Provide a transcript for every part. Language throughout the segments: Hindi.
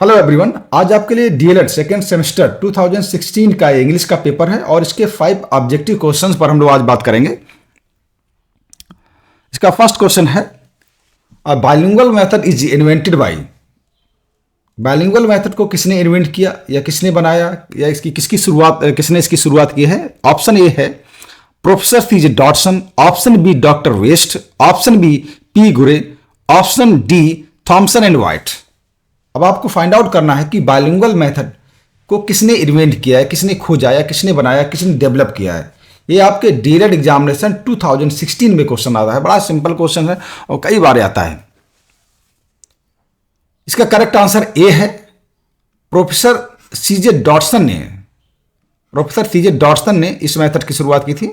Hello everyone. आज आपके लिए डीएलएड सेकेंड सेमेस्टर 2016 का इंग्लिश का पेपर है और इसके 5 ऑब्जेक्टिव क्वेश्चंस पर हम लोग आज बात करेंगे। इसका फर्स्ट क्वेश्चन है bilingual method is invented by. Bilingual method को किसने इन्वेंट किया या किसने बनाया या इसकी किसने इसकी शुरुआत की है? ऑप्शन ए है professor CJ Dotson, option B doctor West, option B P गुरे, option D Thomson and White. अब आपको फाइंड आउट करना है कि बाइलिंगुअल मेथड को किसने इन्वेंट किया है, किसने खोजा या किसने बनाया, किसने डेवलप किया है। ये आपके डीएलएड एग्जामिनेशन 2016 में क्वेश्चन आता है। बड़ा सिंपल क्वेश्चन है और कई बार आता है। इसका करेक्ट आंसर ए है प्रोफेसर सीजे डॉटसन ने इस मेथड की शुरुआत की थी।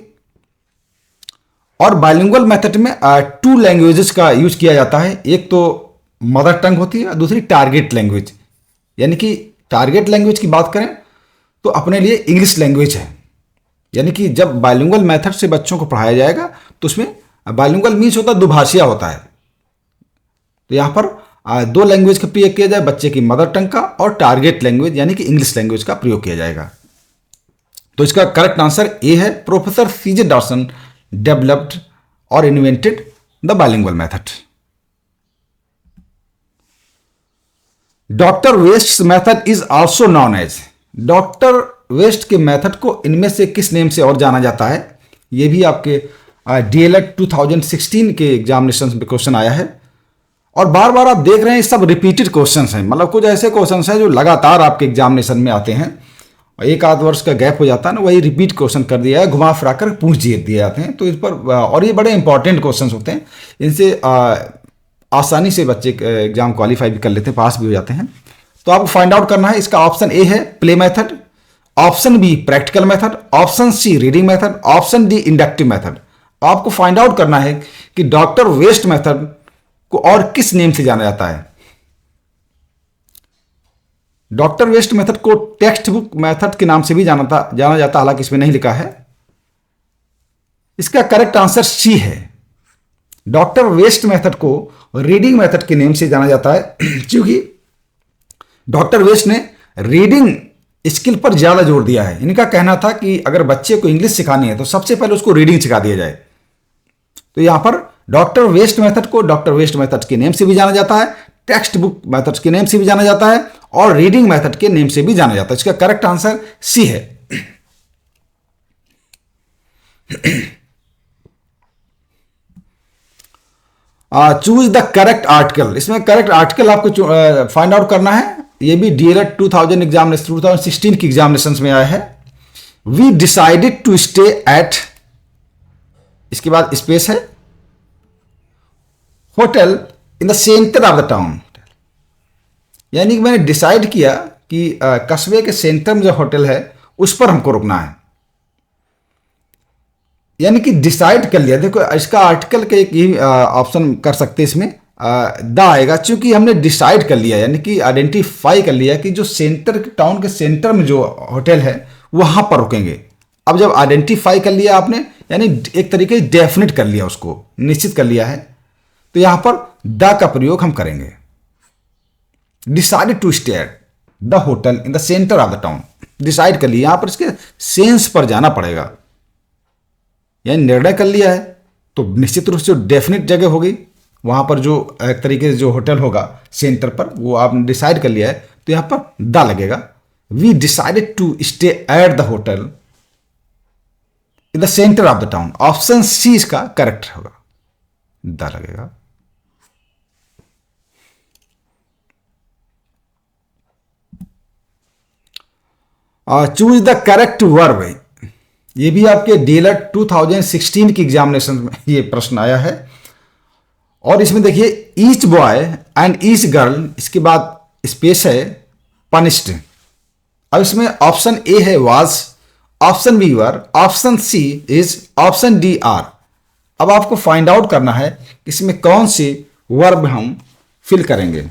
और बाइलिंगुअल मेथड में 2 लैंग्वेजेस का यूज किया जाता है। एक तो मदर टंग होती है, दूसरी टारगेट लैंग्वेज। यानी कि टारगेट लैंग्वेज की बात करें तो अपने लिए इंग्लिश लैंग्वेज है। यानी कि जब बाइलिंगुअल मेथड से बच्चों को पढ़ाया जाएगा तो उसमें बाइलिंगुअल मीन्स होता है दुभाषिया होता है। तो यहां पर 2 लैंग्वेज का प्रयोग किया जाए, बच्चे की मदर टंग का और टारगेट लैंग्वेज यानी कि इंग्लिश लैंग्वेज का प्रयोग किया जाएगा। तो इसका करेक्ट आंसर ए है प्रोफेसर सीजे डॉटसन डेवलप्ड और invented the bilingual method. Doctor West method is also known as. Doctor West के मेथड को इनमें से किस नेम से और जाना जाता है? यह भी आपके डीएलएड 2016 के एग्जामिनेशन में क्वेश्चन आया है। और बार बार आप देख रहे हैं सब रिपीटेड क्वेश्चंस हैं। मतलब कुछ ऐसे क्वेश्चंस हैं जो लगातार आपके एग्जामिनेशन में आते हैं और एक आध वर्ष का गैप हो जाता है ना, वही रिपीट क्वेश्चन कर दिया है, घुमा फिरा कर पूछ दिए जाते हैं। तो इस पर और ये बड़े इंपॉर्टेंट क्वेश्चंस होते हैं। इनसे आसानी से बच्चे एग्जाम क्वालिफाई भी कर लेते हैं, पास भी हो जाते हैं। तो आपको फाइंड आउट करना है। इसका ऑप्शन ए है play method, option B practical method, option C reading method, option D inductive method. आपको फाइंड आउट करना है कि डॉक्टर वेस्ट मेथड को और किस नेम से जाना जाता है। डॉक्टर वेस्ट मेथड को टेक्स्ट बुक मेथड के नाम से भी जाना जाता, हालांकि इसमें नहीं लिखा है। इसका करेक्ट आंसर सी है। डॉक्टर वेस्ट मेथड को रीडिंग मेथड के नेम से जाना जाता है क्योंकि डॉक्टर वेस्ट ने रीडिंग स्किल पर ज्यादा जोर दिया है। इनका कहना था कि अगर बच्चे को इंग्लिश सिखानी है तो सबसे पहले उसको रीडिंग सिखा दिया जाए। तो यहां पर डॉक्टर वेस्ट मेथड को डॉक्टर वेस्ट मेथड के नेम से भी जाना जाता है, टेक्स्ट बुक मेथड के नेम से भी जाना जाता है और रीडिंग मेथड के नेम से भी जाना जाता है। इसका करेक्ट आंसर सी है। Choose the correct article. इसमें करेक्ट आर्टिकल आपको फाइंड आउट करना है। ये भी डीएलएड 2016 की एग्जामिनेशन में आया है। We decided to stay at, इसके बाद स्पेस है, hotel in the centre of the town. यानी कि मैंने डिसाइड किया कि कस्बे के सेंटर में जो होटल है उस पर हमको रुकना है। यानी कि डिसाइड कर लिया। देखो इसका आर्टिकल के एक ही ऑप्शन कर सकते हैं, इसमें द आएगा क्योंकि हमने डिसाइड कर लिया, यानी कि आइडेंटिफाई कर लिया कि जो सेंटर टाउन के सेंटर में जो होटल है वहां पर रुकेंगे। अब जब आइडेंटिफाई कर लिया आपने, यानी एक तरीके से डेफिनेट कर लिया, उसको निश्चित कर लिया है, तो यहां पर द का प्रयोग हम करेंगे। Decided to stay at the hotel in the centre of the town. Decide कर लिया, यहां पर इसके सेंस पर जाना पड़ेगा। यानी निर्णय कर लिया है तो निश्चित रूप से डेफिनेट जगह होगी, वहां पर जो एक तरीके से जो होटल होगा सेंटर पर वो आपने डिसाइड कर लिया है तो यहां पर द लगेगा। We decided to stay at the hotel in the centre of the town. Option C इसका करेक्ट होगा, द लगेगा। Choose the correct verb. ये भी आपके डीएलएड 2016 की एग्जामिनेशन में ये प्रश्न आया है। और इसमें देखिए each boy and each girl, इसके बाद स्पेस है, पनिश्ड। अब इसमें ऑप्शन ए है was, option B were, option C is, option D are. अब आपको फाइंड आउट करना है इसमें कौन सी वर्ब हम फिल करेंगे।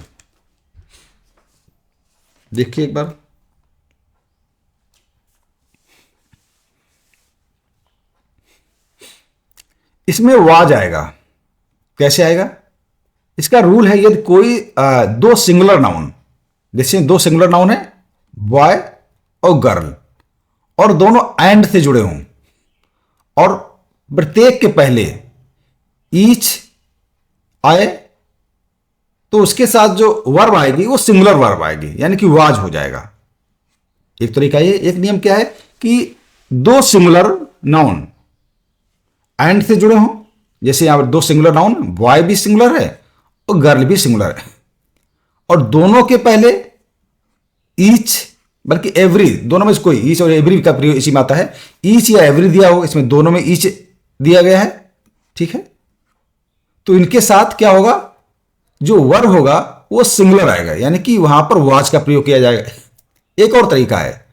देखिए एक बार, इसमें वाज आएगा। कैसे आएगा? इसका रूल है यदि कोई 2 सिंगुलर नाउन जैसे दो सिंगुलर नाउन है, बॉय और गर्ल, और दोनों एंड से जुड़े हों, और प्रत्येक के पहले ईच आए, तो उसके साथ जो वर्ब आएगी वो सिंगुलर वर्ब आएगी, यानी कि वाज हो जाएगा। एक तरीका ये, एक नियम क्या है कि दो सिंगुलर नाउन एंड से जुड़े हों, जैसे यहां पर दो सिंगुलर नाउन, बॉय भी सिंगुलर है और गर्ल भी सिंगुलर है, और दोनों के पहले ईच, बल्कि एवरी, दोनों में से कोई, ईच और एवरी का प्रयोग इसी में आता है, ईच या एवरी दिया हो, इसमें दोनों में ईच दिया गया है, ठीक है। तो इनके साथ क्या होगा, जो वर्ब होगा वो सिंगुलर आएगा, यानी कि वहां पर वाज का प्रयोग किया जाएगा। एक और तरीका है,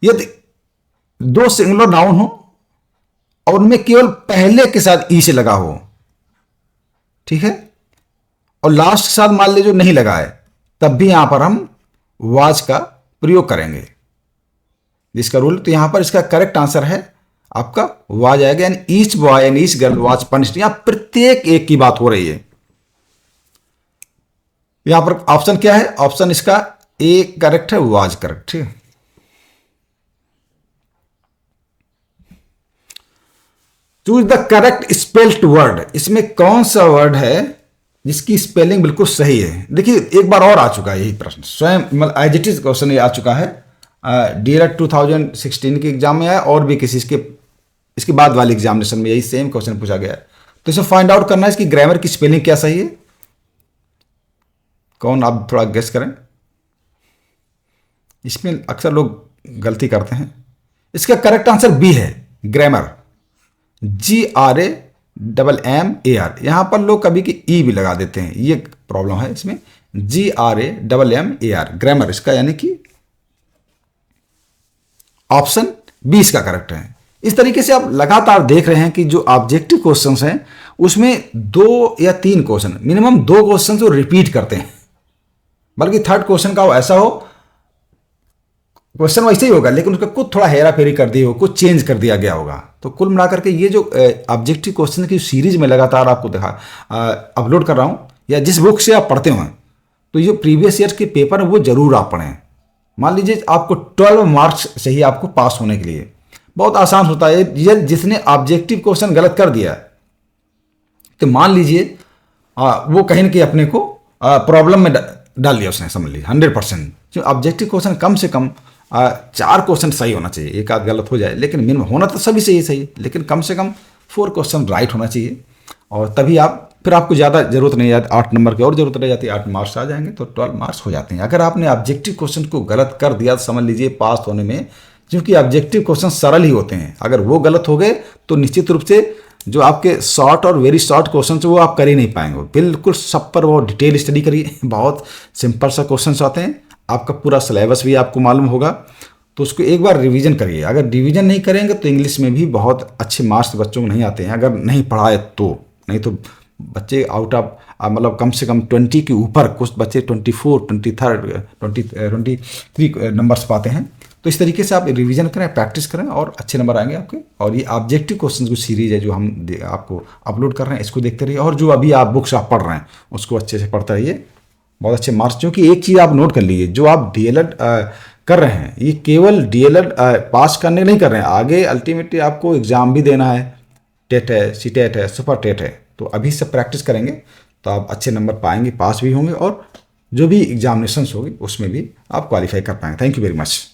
यदि दो सिंगुलर नाउन हो और उनमें केवल पहले के साथ ई से लगा हो, ठीक है, और लास्ट के साथ मान लीजिए जो नहीं लगा है, तब भी यहां पर हम वाज का प्रयोग करेंगे, जिसका रूल, तो यहां पर इसका करेक्ट आंसर है आपका वाज आएगा, यानी each boy and each girl was punished. यहां प्रत्येक एक की बात हो रही है। यहां पर ऑप्शन क्या है, ऑप्शन इसका ए करेक्ट है, वाज करेक्ट है। Choose the correct spelled word, इसमें कौन सा वर्ड है जिसकी स्पेलिंग बिल्कुल सही है। देखिए एक बार और आ चुका है यही प्रश्न, स्वयं मतलब एज इट इज क्वेश्चन ये आ चुका है, डीएलएड 2016 के एग्जाम में आया, और भी किसी इसके बाद वाले एग्जामिनेशन में यही सेम क्वेश्चन पूछा गया है। तो इसे फाइंड आउट करना है इसकी ग्रामर की स्पेलिंग क्या सही है। कौन, आप थोड़ा गेस करें, इसमें अक्सर लोग गलती करते हैं। इसका करेक्ट आंसर बी है, ग्रामर, GRAMMAR। यहां पर लोग कभी की ई भी लगा देते हैं, ये प्रॉब्लम है इसमें, GRAMMAR ग्रामर इसका, यानी कि ऑप्शन बी इसका करेक्ट है। इस तरीके से आप लगातार देख रहे हैं कि जो ऑब्जेक्टिव क्वेश्चंस हैं उसमें 2 या 3 क्वेश्चन, मिनिमम 2 क्वेश्चन वो रिपीट करते हैं, बल्कि थर्ड क्वेश्चन का वो ऐसा हो, क्वेश्चन वैसे ही होगा लेकिन उसका कुछ थोड़ा हेरा फेरी कर दी हो, कुछ चेंज कर दिया गया होगा। तो कुल मिलाकर के ये जो ऑब्जेक्टिव क्वेश्चन की सीरीज में लगातार आपको अपलोड कर रहा हूँ, या जिस बुक से आप पढ़ते हो, तो ये प्रीवियस ईयर के पेपर है वो जरूर आप पढ़ें। मान लीजिए आपको 12 मार्क्स चाहिए आपको पास होने के लिए, बहुत आसान होता है। ये जिसने ऑब्जेक्टिव क्वेश्चन गलत कर दिया तो मान लीजिए वो कहीं ना कहीं अपने को प्रॉब्लम में डाल दिया उसने, समझ लीजिए 100%। जो ऑब्जेक्टिव क्वेश्चन कम से कम 4 क्वेश्चन सही होना चाहिए, एक आध गलत हो जाए लेकिन मिनिमम होना तो सभी से सही, लेकिन कम से कम 4 क्वेश्चन राइट होना चाहिए, और तभी आप, फिर आपको ज़्यादा जरूरत नहीं है, 8 नंबर की और जरूरत रह जाती है, 8 मार्क्स आ जाएंगे तो 12 मार्क्स हो जाते हैं। अगर आपने ऑब्जेक्टिव क्वेश्चन को गलत कर दिया तो समझ लीजिए पास होने में, क्योंकि ऑब्जेक्टिव क्वेश्चन सरल ही होते हैं, अगर वो गलत हो गए तो निश्चित रूप से जो आपके शॉर्ट और वेरी शॉर्ट क्वेश्चन वो आप कर ही नहीं पाएंगे। बिल्कुल सब पर वो डिटेल स्टडी करिए, बहुत सिंपल सा क्वेश्चन आते हैं, आपका पूरा सिलेबस भी आपको मालूम होगा, तो उसको एक बार रिवीजन करिए। अगर रिवीजन नहीं करेंगे तो इंग्लिश में भी बहुत अच्छे मार्क्स बच्चों को नहीं आते हैं, अगर नहीं पढ़ाए तो। नहीं तो बच्चे आउट ऑफ मतलब कम से कम 20 के ऊपर, कुछ बच्चे 24, 23 नंबर्स पाते हैं। तो इस तरीके से आप रिवीजन करें, प्रैक्टिस करें और अच्छे नंबर आएंगे आपके। और ये ऑब्जेक्टिव क्वेश्चन की सीरीज है जो हम आपको अपलोड कर रहे हैं, इसको देखते रहिए, और जो अभी आप बुक्स आप पढ़ रहे हैं उसको अच्छे से पढ़ते रहिए, बहुत अच्छे मार्क्स। क्योंकि एक चीज़ आप नोट कर लीजिए, जो आप डीएलएड कर रहे हैं ये केवल डीएलएड पास करने नहीं कर रहे हैं, आगे अल्टीमेटली आपको एग्ज़ाम भी देना है, टेट है, सीटेट है, सुपर टेट है। तो अभी से प्रैक्टिस करेंगे तो आप अच्छे नंबर पाएंगे, पास भी होंगे, और जो भी एग्जामिनेशंस होगी उसमें भी आप क्वालिफाई कर पाएंगे। Thank you very much.